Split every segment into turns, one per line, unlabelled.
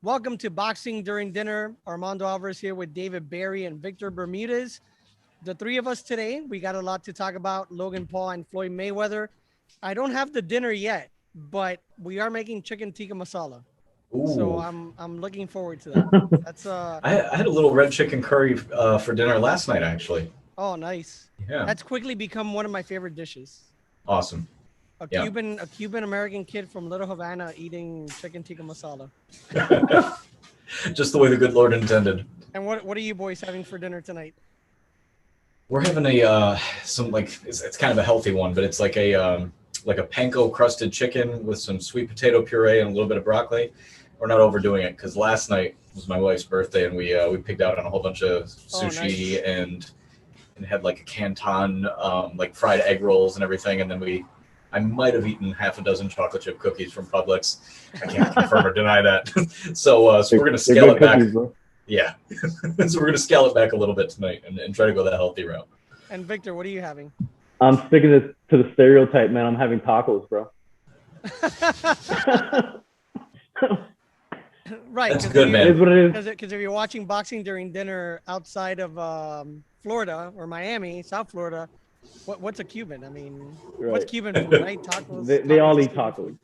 Welcome to Boxing During Dinner. Armando Alvarez here with David Barry and Victor Bermudez. The three of us today, we got a lot to talk about. Logan Paul and Floyd Mayweather. I don't have the dinner yet, but we are making chicken tikka masala. So
Ooh,
I'm looking forward to that. That's
I had a little red chicken curry for dinner last night, actually.
oh nice.
Yeah,
That's quickly become one of my favorite dishes.
awesome.
A
Yeah,
Cuban American kid from Little Havana eating chicken tikka masala.
just the way the good Lord intended.
And what are you boys having for dinner tonight?
We're having a some like it's kind of a healthy one, but it's like a panko crusted chicken with some sweet potato puree and a little bit of broccoli. We're not overdoing it because last night was my wife's birthday and we picked out on a whole bunch of
Oh,
sushi
nice.
and had like a canton like fried egg rolls and everything, and then we I might have eaten half a dozen chocolate chip cookies from Publix. I can't confirm or deny that. So we're gonna
They're
scale
good
it back.
cookies, bro.
Yeah, so we're gonna scale it back a little bit tonight and try to go that healthy route.
And Victor, what are you having?
I'm sticking to the stereotype, man. I'm having tacos, bro.
Right,
That's
because
good,
It is
man.
what it is.
because if you're watching boxing during dinner outside of Florida or Miami, South Florida, what's a Cuban? I mean, what's
Right.
Cuban food, right? Tacos.
They all
Tacos is
eat
Cuban
tacos.
food.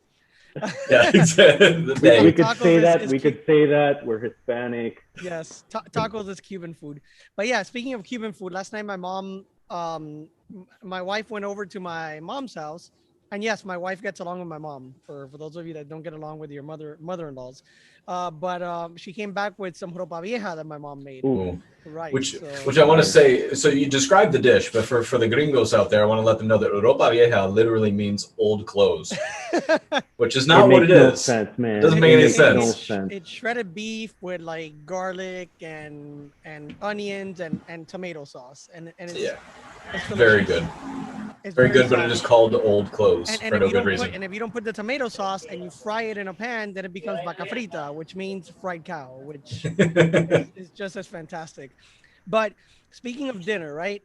Yeah, exactly.
We,
No,
we
Hey,
could
tacos
say that.
is
We could say that we're Hispanic.
yes, tacos is Cuban food. But yeah, speaking of Cuban food, last night my wife went over to my mom's house, and yes, my wife gets along with my mom. For those of you that don't get along with your mother-in-laws, but she came back with some ropa vieja that my mom made.
Ooh,
ooh.
Right.
which
So
which I want to
fire.
say. So you described the dish, but for the gringos out there, I want to let them know that ropa vieja literally means old clothes, which is
It
not what
makes
it
no
is.
sense,
It
man.
doesn't
It
make any
makes no
sense.
sense.
it's shredded beef with like garlic and onions and tomato sauce, and
Yeah,
it's
very
delicious.
good,
It's
very
very
good. But it is
soft.
called old clothes
And
for no good reason.
if you don't put the tomato sauce and you fry it in a pan, then it becomes vaca frita, which means fried cow, which is just as fantastic. But speaking of dinner, right?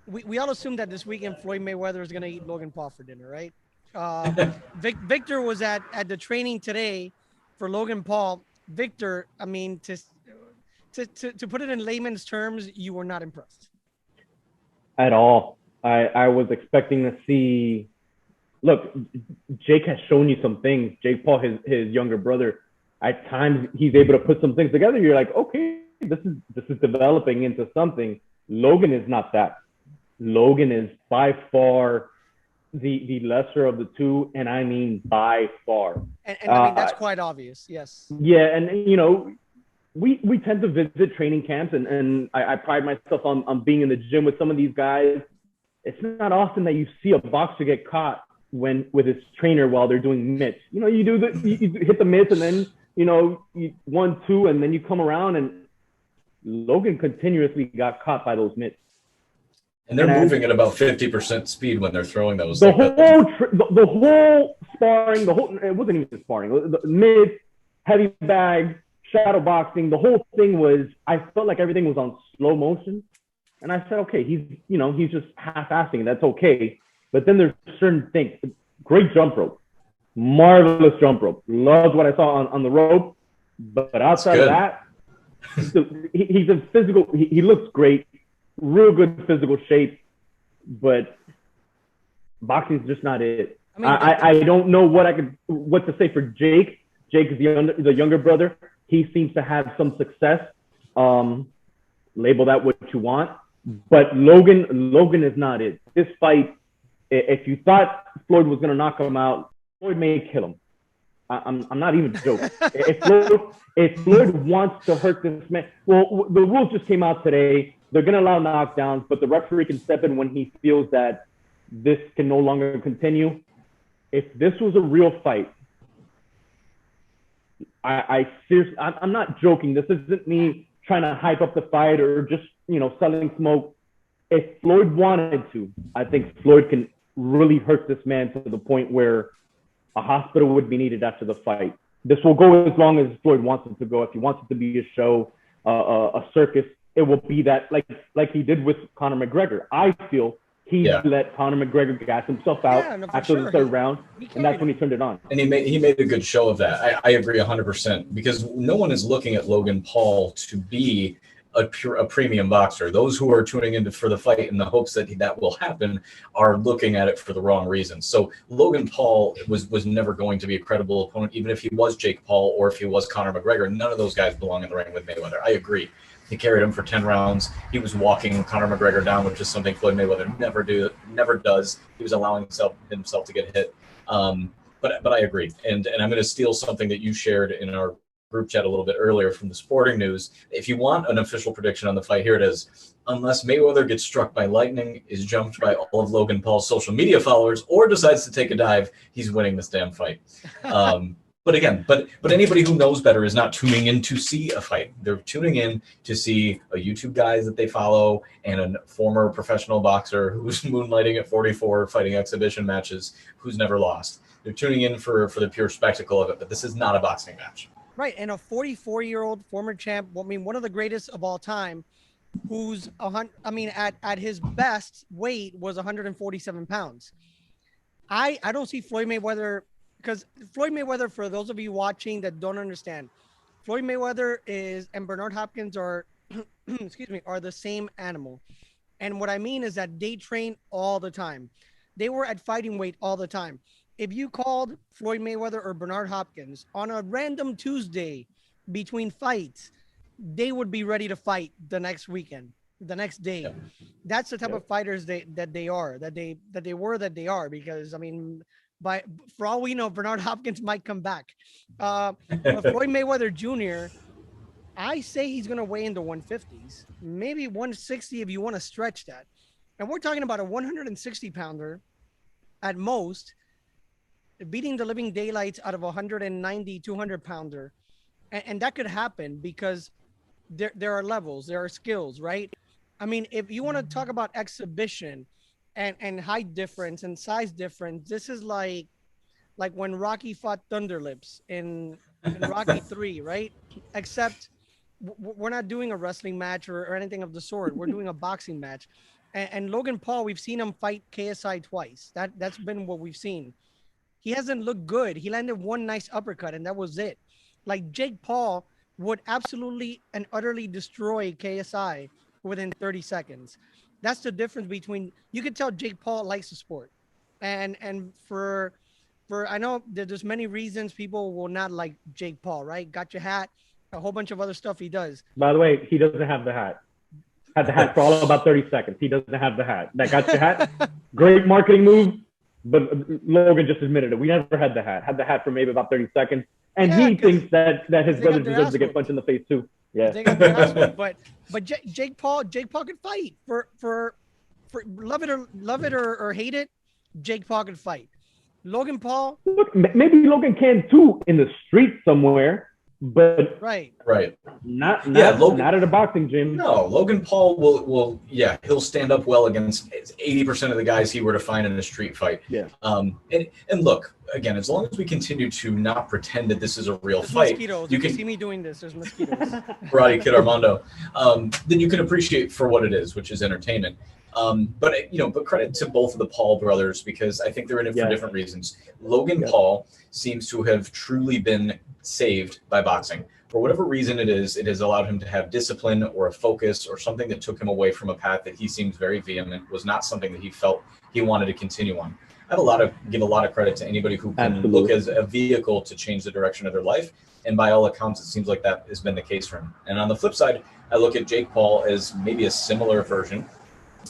We all assume that this weekend Floyd Mayweather is gonna eat Logan Paul for dinner, right? Uh, Victor was at the training today for Logan Paul. Victor, I mean, to put it in layman's terms, you were not impressed.
At all. I was expecting to see. Look, Jake has shown you some things. Jake Paul, his younger brother, at times he's able to put some things together. You're like, okay, this is developing into something. Logan is not that. Logan is by far the lesser of the two, and I mean by far.
And I mean
Uh,
that's quite obvious. Yes.
yeah, and we tend to visit training camps, and I pride myself on being in the gym with some of these guys. It's not often that you see a boxer get caught when with his trainer while they're doing mitts. You do you hit the mitts, and then you 1, 2, and then you come around, and Logan continuously got caught by those mitts.
And they're
And
moving at about 50% speed when they're throwing those.
the
Like that.
whole sparring, it wasn't even sparring. The mid, heavy bag, shadow boxing, the whole thing was. I felt like everything was on slow motion, and I said, okay, he's just half-assing. That's okay. But then there's certain things. Great jump rope, marvelous jump rope. Loved what I saw on the rope. But
It's
outside of
good.
that, he's a physical. He looks great, real good physical shape. But boxing's just not it.
I mean,
I don't know what to say for Jake. Jake is the younger brother. He seems to have some success. Label that what you want. But Logan is not it. This fight, if you thought Floyd was gonna knock him out, Floyd may kill him. I'm not even joking. If Floyd wants to hurt this man, well, the rules just came out today. They're gonna allow knockdowns, but the referee can step in when he feels that this can no longer continue. If this was a real fight, I seriously, I'm not joking. This isn't me trying to hype up the fight or just selling smoke. If Floyd wanted to, I think Floyd can really hurt this man to the point where a hospital would be needed after the fight. This will go as long as Floyd wants it to go. If he wants it to be a show, a circus, it will be that like he did with Conor McGregor. I feel he
Yeah.
let Conor McGregor gas himself out
Yeah, no, for
after
sure.
the third round,
He
and that's
carried
when he
him.
turned it on.
And he made a good show of that. I agree 100% because no one is looking at Logan Paul to be a premium boxer. Those who are tuning in for the fight in the hopes that that will happen are looking at it for the wrong reasons. So Logan Paul was never going to be a credible opponent, even if he was Jake Paul or if he was Conor McGregor. None of those guys belong in the ring with Mayweather. I agree. He carried him for 10 rounds. He was walking Conor McGregor down, which is something Floyd Mayweather never does. He was allowing himself to get hit. But I agree, and I'm going to steal something that you shared in our group chat a little bit earlier from the sporting news. If you want an official prediction on the fight, here it is. Unless Mayweather gets struck by lightning, is jumped by all of Logan Paul's social media followers, or decides to take a dive, he's winning this damn fight. But again, but anybody who knows better is not tuning in to see a fight. They're tuning in to see a YouTube guy that they follow and a former professional boxer who's moonlighting at 44, fighting exhibition matches, who's never lost. They're tuning in for the pure spectacle of it, but this is not a boxing match.
Right, and a 44-year-old former champ, I mean, one of the greatest of all time, who's at his best weight was 147 pounds. I don't see Floyd Mayweather, because Floyd Mayweather, for those of you watching that don't understand, Floyd Mayweather and Bernard Hopkins are, excuse me, are the same animal. And what I mean is that they train all the time. They were at fighting weight all the time. If you called Floyd Mayweather or Bernard Hopkins on a random Tuesday between fights, they would be ready to fight the next weekend, the next day.
Yep.
That's the type of fighters they are, because I mean, for all we know, Bernard Hopkins might come back. But Floyd Mayweather Jr., I say he's going to weigh in the 150s, maybe 160 if you want to stretch that. And we're talking about a 160 pounder at most, beating the living daylights out of a 190, 200 pounder. And that could happen because there are levels, there are skills, right? I mean, if you want to talk about exhibition and height difference and size difference, this is like when Rocky fought Thunderlips in Rocky 3, right? Except we're not doing a wrestling match or anything of the sort. We're doing a boxing match. And Logan Paul, we've seen him fight KSI twice. That's been what we've seen. He hasn't looked good. He landed one nice uppercut, and that was it. Like Jake Paul would absolutely and utterly destroy KSI within 30 seconds. That's the difference between. You could tell Jake Paul likes the sport, and for I know that there's many reasons people will not like Jake Paul, right? Got your hat, a whole bunch of other stuff he does.
By the way, he doesn't have the hat. Had the hat for all about 30 seconds. He doesn't have the hat. That got your hat. Great marketing move. But Logan just admitted it. We never had the hat. Had the hat for maybe about 30 seconds. And he thinks that his brother deserves to get punched in the face too. Yeah.
They got their ass whooped. But Jake Paul could fight for love it or hate it. Jake Paul could fight. Logan Paul.
Look, maybe Logan can too in the street somewhere, but
Right.
not
Logan,
not at a boxing gym.
No, Logan Paul will he'll stand up well against 80% of the guys he were to find in a street fight.
Yeah.
And look, again, as long as we continue to not pretend that this is a real
There's
fight,
mosquitoes.
you
If you
can
see me doing this, there's mosquitoes.
Karate Kid Armando, then you can appreciate for what it is, which is entertainment. But credit to both of the Paul brothers because I think they're in it for different reasons. Logan Paul seems to have truly been saved by boxing. For whatever reason it has allowed him to have discipline or a focus or something that took him away from a path that he seems very vehement, was not something that he felt he wanted to continue on. I give a lot of credit to anybody who can look as a vehicle to change the direction of their life. And by all accounts, it seems like that has been the case for him. And on the flip side, I look at Jake Paul as maybe a similar version,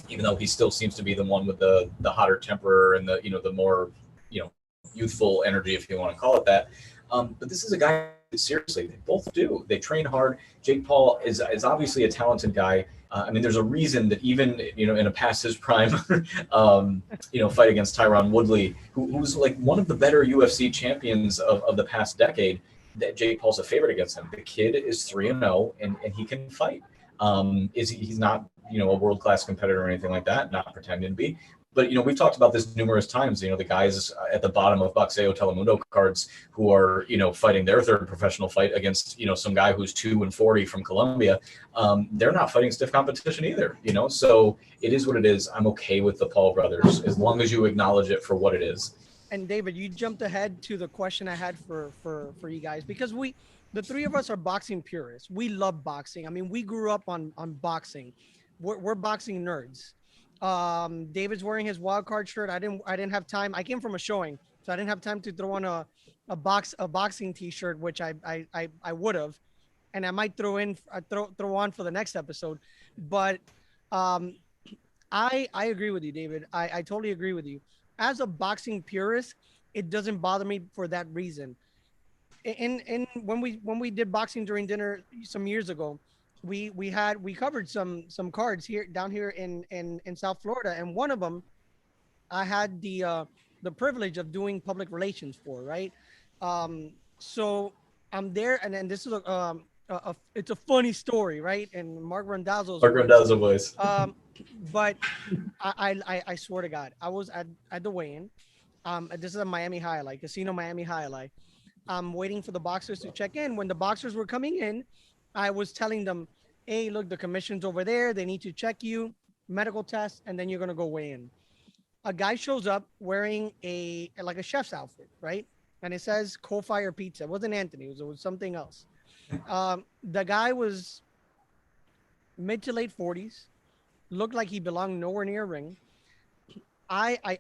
even though he still seems to be the one with the hotter temper and the more youthful energy, if you want to call it that. But this is a guy, seriously, they both do. They train hard. Jake Paul is obviously a talented guy. I mean, there's a reason that even, in a past his prime, fight against Tyron Woodley, who's like one of the better UFC champions of the past decade, that Jake Paul's a favorite against him. The kid is 3-0 and he can fight. He's not, a world-class competitor or anything like that, not pretending to be, But we've talked about this numerous times. The guys at the bottom of Boxeo Telemundo cards who are fighting their third professional fight against some guy who's 2-40 from Colombia. They're not fighting stiff competition either. So it is what it is. I'm okay with the Paul brothers as long as you acknowledge it for what it is.
And David, you jumped ahead to the question I had for you guys, because the three of us are boxing purists. We love boxing. I mean, we grew up on boxing. We're boxing nerds. David's wearing his wild card shirt. I didn't have time. I came from a showing, so I didn't have time to throw on a boxing t-shirt, which I would have, and I might throw on for the next episode. But I agree with you, David. I totally agree with you. As a boxing purist, it doesn't bother me for that reason. In when we did boxing during dinner some years ago, we covered some cards down here in South Florida, and one of them I had the privilege of doing public relations for, right? So I'm there, and then this is it's a funny story, right? And Mark Randazzo's
voice.
But I swear to God, I was at the weigh-in. This is a Miami Highlight, Casino Miami Highlight. I'm waiting for the boxers to check in. When the boxers were coming in, I was telling them, hey, look, the commission's over there. They need to check you, medical test, and then you're going to go weigh in. A guy shows up wearing a chef's outfit, right? And it says Coal-Fire Pizza. It wasn't Anthony. It was something else. The guy was mid to late 40s. Looked like he belonged nowhere near a ring. I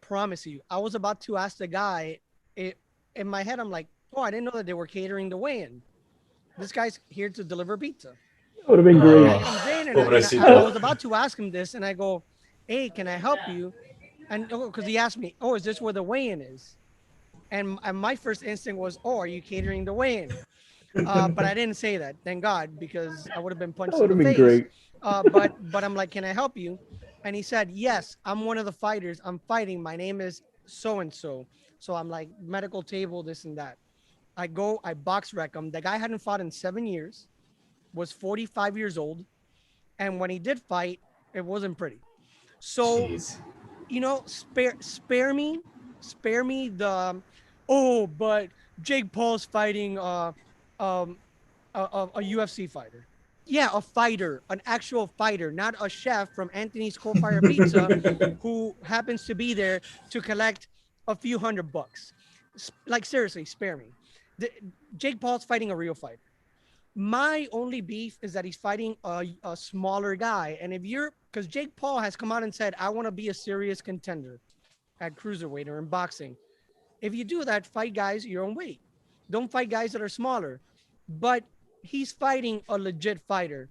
promise you, I was about to ask the guy, in my head, I'm like, oh, I didn't know that they were catering the weigh-in. This guy's here to deliver pizza.
That would have been great.
I was about to ask him this, and I go, hey, can I help you? And because he asked me, oh, is this where the weigh-in is? And my first instinct was, oh, are you catering the weigh-in? But I didn't say that, thank God, because I would have been punched in the face.
Great.
But I'm like, can I help you? And he said, yes, I'm one of the fighters. I'm fighting. My name is so-and-so. So I'm like, medical table, this and that. I box rec him. The guy hadn't fought in 7 years, was 45 years old. And when he did fight, it wasn't pretty. So,
Jeez.
Spare me the, oh, but Jake Paul's fighting a UFC fighter. Yeah, a fighter, an actual fighter, not a chef from Anthony's Coal-Fire Pizza who happens to be there to collect a few $100. Like, seriously, spare me. Jake Paul's fighting a real fighter. My only beef is that he's fighting a smaller guy. And because Jake Paul has come out and said, I want to be a serious contender at cruiserweight or in boxing. If you do that, fight guys your own weight. Don't fight guys that are smaller. But he's fighting a legit fighter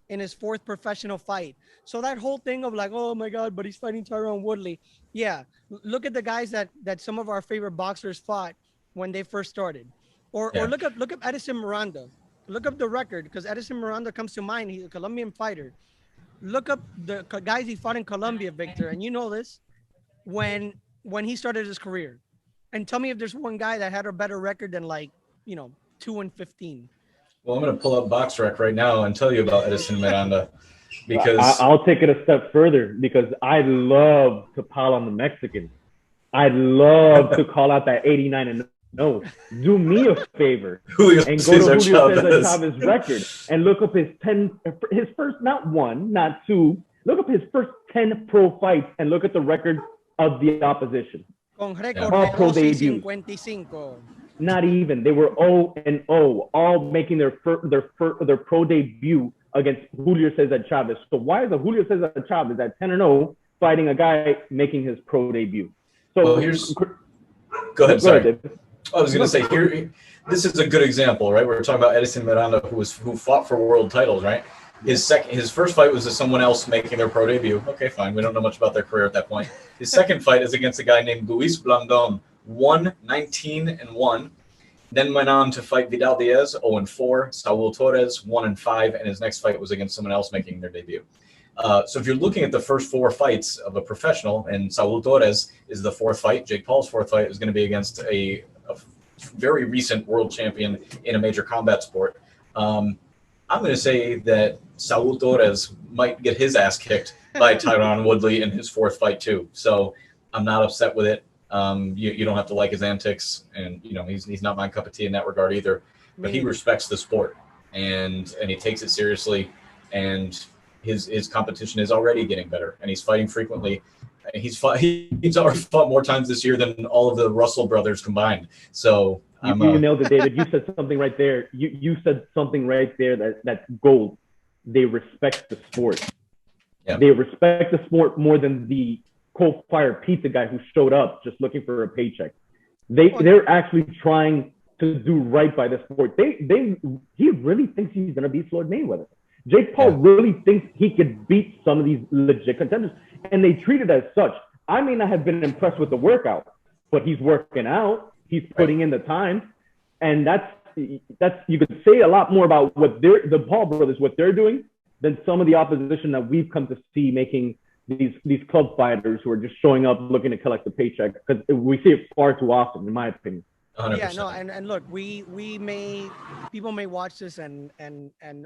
in his fourth professional fight. So that whole thing of like, oh my God, but he's fighting Tyron Woodley. Yeah. Look at the guys that some of our favorite boxers fought when they first started. Or look up Edison Miranda. Look up the record, because Edison Miranda comes to mind. He's a Colombian fighter. Look up the guys he fought in Colombia, Victor, and you know this, when he started his career. And tell me if there's one guy that had a better record than 2-15.
Well, I'm going to pull up BoxRec right now and tell you about Edison Miranda, because
I'll take it a step further, because I love to pile on the Mexicans. I love to call out that 89-0. Do me a favor
Julio
and go
Cesar
to Julio Cesar
Chavez.
Chavez's record and look up his first, not one, not two, look up his first 10 pro fights and look at the record of the opposition.
Con récord
All
de
pro
12 y
debut.
55.
Not even. They were 0-0, all making their pro debut against Julio Cesar Chavez. So why is a Julio Cesar Chavez at 10-0 fighting a guy making his pro debut? So
Well, go ahead. Sorry.
David.
I was going to say, here, this is a good example, right? We're talking about Edison Miranda, who fought for world titles, right? His first fight was someone else making their pro debut. Okay, fine. We don't know much about their career at that point. His second fight is against a guy named Luis Blandon, won 19-1. Then went on to fight Vidal Diaz, 0-4. Saul Torres, 1-5, and his next fight was against someone else making their debut. So if you're looking at the first four fights of a professional, and Saul Torres is the fourth fight, Jake Paul's fourth fight is going to be against a very recent world champion in a major combat sport. I'm going to say that Saul Torres might get his ass kicked by Tyron Woodley in his fourth fight too. So I'm not upset with it. You don't have to like his antics, and he's not my cup of tea in that regard either.
Me
But he
neither.
respects the sport, and he takes it seriously, and his competition is already getting better, and he's fighting frequently. He's already fought more times this year than all of the Russell brothers combined. So
You nailed it, David. You said something right there. You said something right there that's gold. They respect the sport.
Yeah.
They respect the sport more than the coal-fired pizza guy who showed up just looking for a paycheck. They're actually trying to do right by the sport. He really thinks he's gonna beat Floyd Mayweather. Jake Paul really thinks he could beat some of these legit contenders, and they treat it as such. I may not have been impressed with the workout, but he's working out. He's putting in the time, and that's you could say a lot more about what the Paul brothers, what they're doing, than some of the opposition that we've come to see making these club fighters who are just showing up looking to collect a paycheck, because we see it far too often, in my opinion.
100%.
Yeah, no, and look, people may watch this and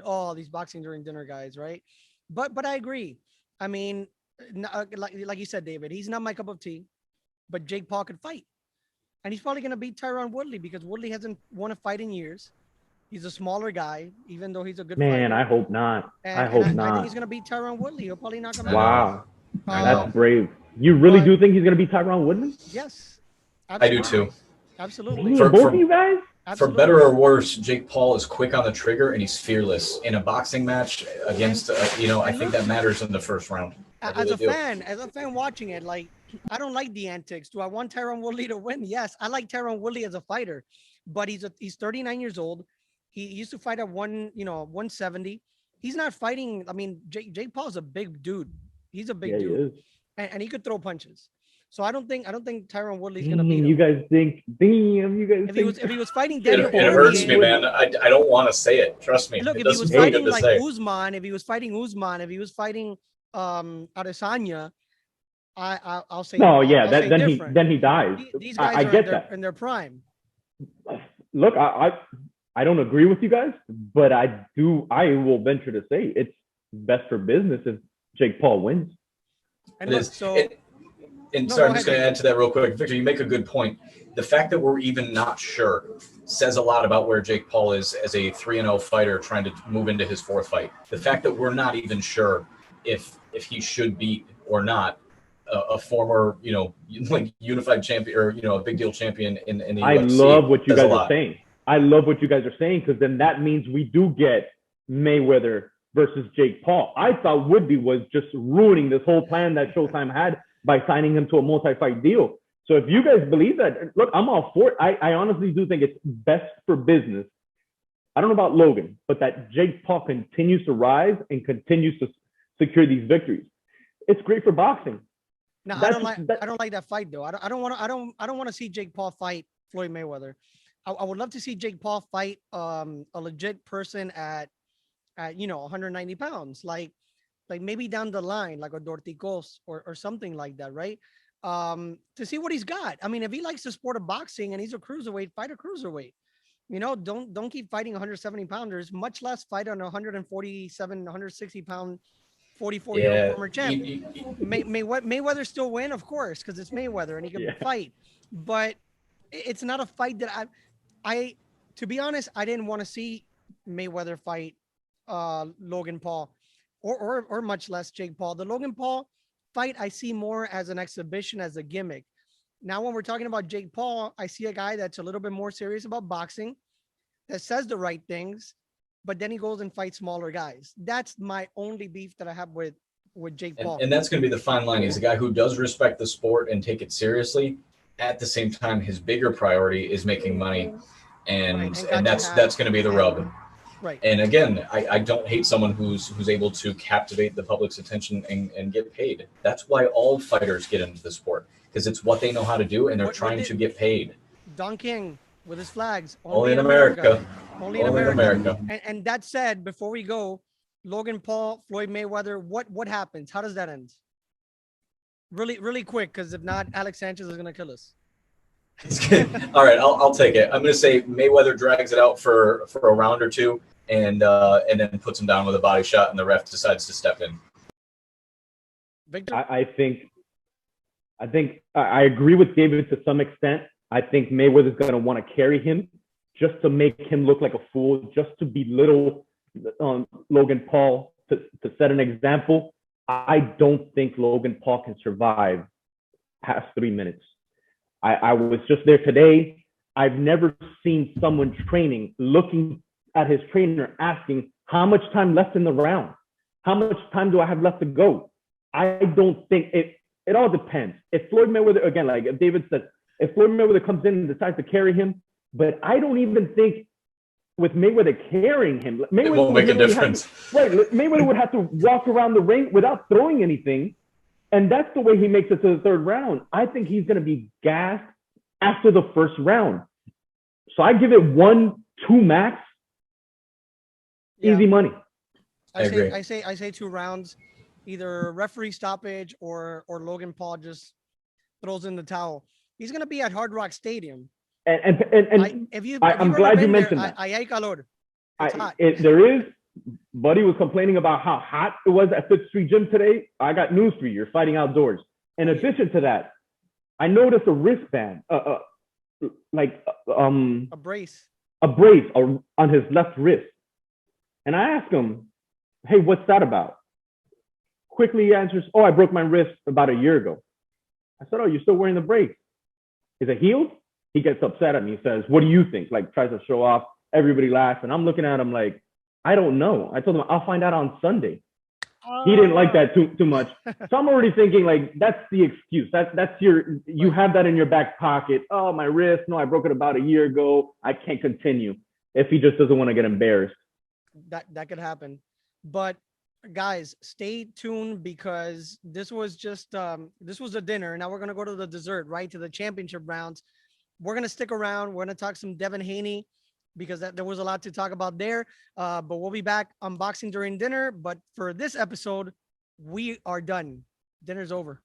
oh, these boxing during dinner guys, right? But I agree. I mean, like you said, David, he's not my cup of tea, but Jake Paul could fight, and he's probably gonna beat Tyron Woodley because Woodley hasn't won a fight in years. He's a smaller guy, even though he's a good
Man,
fighter.
I hope not.
And,
I hope
I
not.
think he's gonna beat Tyron Woodley. He'll probably knock him out.
Wow,
I know.
that's brave. You really
But-
do think he's gonna beat Tyron Woodley?
Yes,
I do too.
absolutely.
Man,
For-
both
for-
of you guys?
For
Absolutely.
better or worse, Jake Paul is quick on the trigger and he's fearless in a boxing match against. I think that matters in the first round. I
As
really
a
do.
fan watching it, like, I don't like the antics. Do I want Tyron Woodley to win? Yes, I like Tyron Woodley as a fighter, but he's 39 years old. He used to fight at 170. He's not fighting. I mean, Jake Paul's a big dude. He's a big
Yeah, he
dude,
is.
and he could throw punches. So I don't think Tyron Woodley's gonna beat
Damn,
him.
you guys think? Damn, you guys think?
If he was fighting
It,
Daniel
it hurts me,
Cormier,
man. I don't want to say it. Trust me.
look,
It
if he
doesn't
was
feel
fighting
good to
like
say.
Usman, if he was fighting Adesanya, I'll say
No,
I'll
yeah,
say different.
then he dies.
These guys
I
are
get that.
in their prime.
Look, I don't agree with you guys, but I will venture to say it's best for business if Jake Paul wins.
And
It
look,
is.
so
And
No,
sorry,
go
I'm just
ahead,
going to add to that real quick. Victor, you make a good point. The fact that we're even not sure says a lot about where Jake Paul is as a 3-0 fighter trying to move into his fourth fight. The fact that we're not even sure if he should beat or not a former, like unified champion or, a big deal champion in the
I
UFC
love what you
says a
guys are
lot.
saying. I love what you guys are saying, because then that means we do get Mayweather versus Jake Paul. I thought Woodley was just ruining this whole plan that Showtime had by signing him to a multi-fight deal. So if you guys believe that, look, I'm all for it. I honestly do think it's best for business. I don't know about Logan, but that Jake Paul continues to rise and continues to secure these victories. It's great for boxing.
no,
That's-
I don't like that fight though. I don't want to see Jake Paul fight Floyd Mayweather. I would love to see Jake Paul fight a legit person at 190 pounds, like maybe down the line, like a Dorticos or something like that, right? To see what he's got. I mean, if he likes the sport of boxing and he's a cruiserweight, fight a cruiserweight. Don't keep fighting 170 pounders, much less fight on a 147, 160 pound, 44-year-old former champ. Mayweather still win, of course, because it's Mayweather and he can fight. But it's not a fight that I to be honest, I didn't want to see Mayweather fight Logan Paul or much less Jake Paul. The Logan Paul fight I see more as an exhibition, as a gimmick. Now, when we're talking about Jake Paul, I see a guy that's a little bit more serious about boxing, that says the right things, but then he goes and fights smaller guys. That's my only beef that I have with Jake Paul.
And that's going to be the fine line. He's a guy who does respect the sport and take it seriously. At the same time, his bigger priority is making money, and that's going to be the rub.
Right.
And again, I don't hate someone who's able to captivate the public's attention and get paid. That's why all fighters get into the sport, because it's what they know how to do, and they're trying to get paid.
Don King with his flags.
Only in America.
Only in America. And that said, before we go, Logan Paul, Floyd Mayweather, what happens? How does that end? Really, really quick, because if not, Alex Sanchez is going to kill us.
All right, I'll take it. I'm going to say Mayweather drags it out for a round or two, and then puts him down with a body shot, and the ref decides to step in.
Victor?
I think I agree with David to some extent. I think Mayweather's going to want to carry him just to make him look like a fool, just to belittle Logan Paul, to set an example. I don't think Logan Paul can survive past 3 minutes. I was just there today. I've never seen someone training, looking at his trainer, asking, how much time left in the round? How much time do I have left to go? I don't think it all depends. If Floyd Mayweather, again, like David said, if Floyd Mayweather comes in and decides to carry him, but I don't even think with Mayweather carrying him, Mayweather
it won't make a difference.
Mayweather would have to walk around the ring without throwing anything. And that's the way he makes it to the third round. I think he's going to be gassed after the first round. So I give it 1-2 max.
Yeah.
Easy money.
I agree.
I say 2 rounds, either referee stoppage or Logan Paul just throws in the towel. He's gonna be at Hard Rock Stadium.
And I'm glad you mentioned that.
Hay calor. It's hot.
There is. Buddy was complaining about how hot it was at Fifth Street Gym today. I got news for you. You're fighting outdoors. In addition to that, I noticed a wristband,
a brace
on his left wrist. And I asked him, hey, what's that about? Quickly he answers, oh, I broke my wrist about a year ago. I said, oh, you're still wearing the brace. Is it healed? He gets upset at me. He says, what do you think? Like, tries to show off. Everybody laughs. And I'm looking at him like, I don't know. I told him, I'll find out on Sunday. He didn't like that too much. So I'm already thinking, like, that's the excuse. That's you have that in your back pocket. Oh, my wrist. No, I broke it about a year ago. I can't continue. If he just doesn't want to get embarrassed.
That could happen. But guys, stay tuned, because this was just this was a dinner. Now we're gonna go to the dessert, right? To the championship rounds. We're gonna stick around. We're gonna talk some Devin Haney, because there was a lot to talk about there. But we'll be back unboxing during dinner. But for this episode, we are done. Dinner's over.